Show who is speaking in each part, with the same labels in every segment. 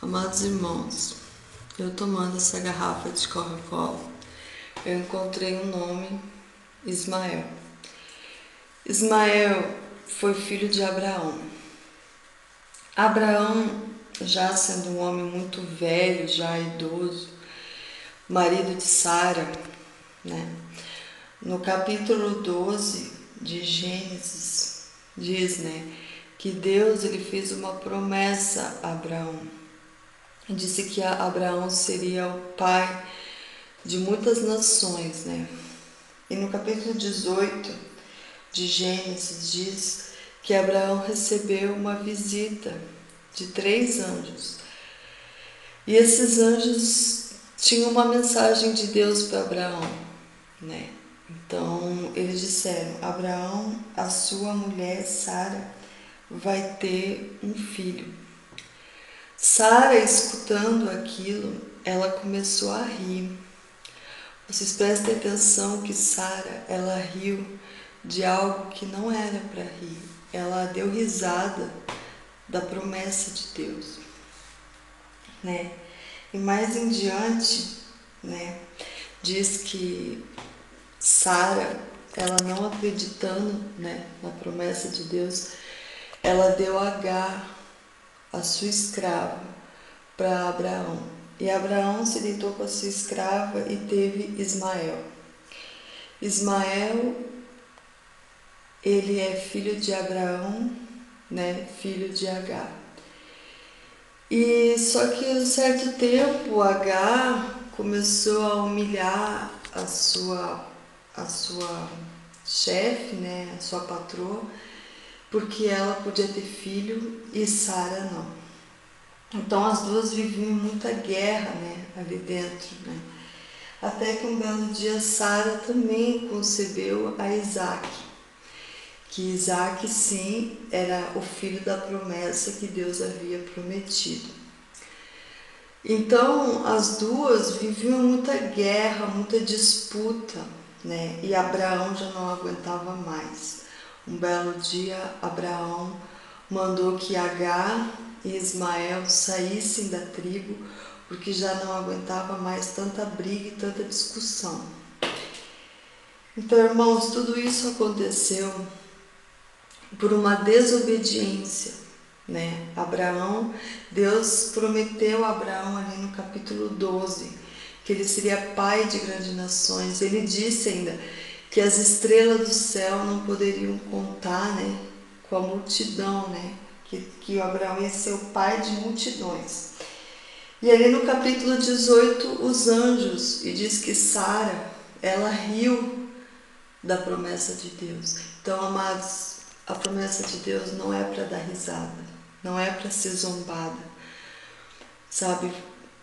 Speaker 1: Amados irmãos, eu tomando essa garrafa de Coca-Cola, eu encontrei um nome, Ismael. Ismael foi filho de Abraão. Abraão, já sendo um homem muito velho, já idoso, marido de Sara, né? No capítulo 12 de Gênesis, diz, que Deus ele fez uma promessa a Abraão. Disse que Abraão seria o pai de muitas nações, E no capítulo 18 de Gênesis diz que Abraão recebeu uma visita de 3 anjos. E esses anjos tinham uma mensagem de Deus para Abraão, Então eles disseram: Abraão, a sua mulher Sara vai ter um filho. Sara, escutando aquilo, ela começou a rir. Vocês prestem atenção que Sara, ela riu de algo que não era para rir. Ela deu risada da promessa de Deus, E mais em diante, diz que Sara, ela não acreditando, na promessa de Deus, ela deu Agar, a sua escrava, para Abraão. E Abraão se deitou com a sua escrava e teve Ismael. Ismael, ele é filho de Abraão, filho de Agar. E só que em um certo tempo Agar começou a humilhar a sua chefe, a sua patroa, porque ela podia ter filho e Sara não. Então as duas viviam muita guerra, ali dentro, Até que um belo dia Sara também concebeu a Isaac, que Isaac sim era o filho da promessa que Deus havia prometido. Então as duas viviam muita guerra, muita disputa, E Abraão já não aguentava mais. Um belo dia Abraão mandou que Agar e Ismael saíssem da tribo, porque já não aguentava mais tanta briga e tanta discussão. Então, irmãos, tudo isso aconteceu por uma desobediência, Abraão, Deus prometeu a Abraão ali no capítulo 12 que ele seria pai de grandes nações. Ele disse ainda que as estrelas do céu não poderiam contar, com a multidão, que Abraão ia ser o pai de multidões. E ali no capítulo 18, os anjos, e diz que Sara, ela riu da promessa de Deus. Então, amados, a promessa de Deus não é para dar risada, não é para ser zombada, sabe?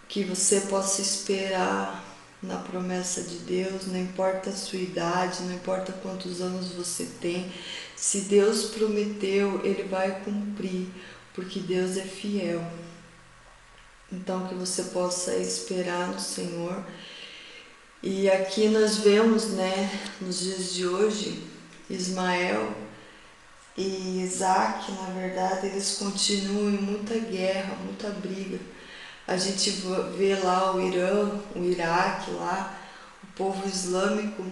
Speaker 1: Que você possa esperar na promessa de Deus, não importa a sua idade, não importa quantos anos você tem, se Deus prometeu, Ele vai cumprir, porque Deus é fiel. Então que você possa esperar no Senhor. E aqui nós vemos, nos dias de hoje, Ismael e Isaac, na verdade, eles continuam em muita guerra, muita briga. A gente vê lá o Irã, o Iraque lá, o povo islâmico,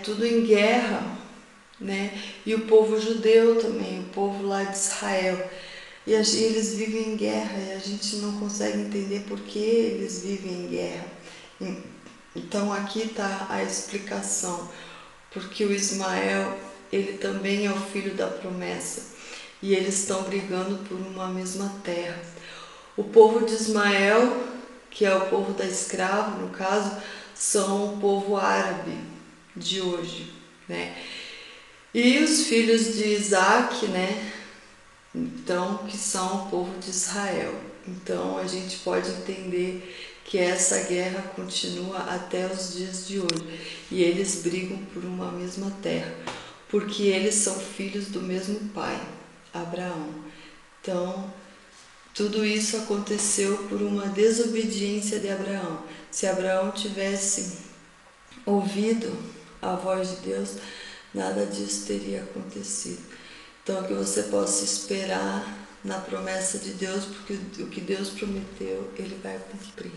Speaker 1: tudo em guerra, E o povo judeu também, o povo lá de Israel. E eles vivem em guerra e a gente não consegue entender por que eles vivem em guerra. Então aqui está a explicação, porque o Ismael, ele também é o filho da promessa e eles estão brigando por uma mesma terra. O povo de Ismael, que é o povo da escrava, no caso, são o povo árabe de hoje, E os filhos de Isaac, Então, que são o povo de Israel. Então, a gente pode entender que essa guerra continua até os dias de hoje. E eles brigam por uma mesma terra, porque eles são filhos do mesmo pai, Abraão. Então, tudo isso aconteceu por uma desobediência de Abraão. Se Abraão tivesse ouvido a voz de Deus, nada disso teria acontecido. Então, que você possa esperar na promessa de Deus, porque o que Deus prometeu, Ele vai cumprir.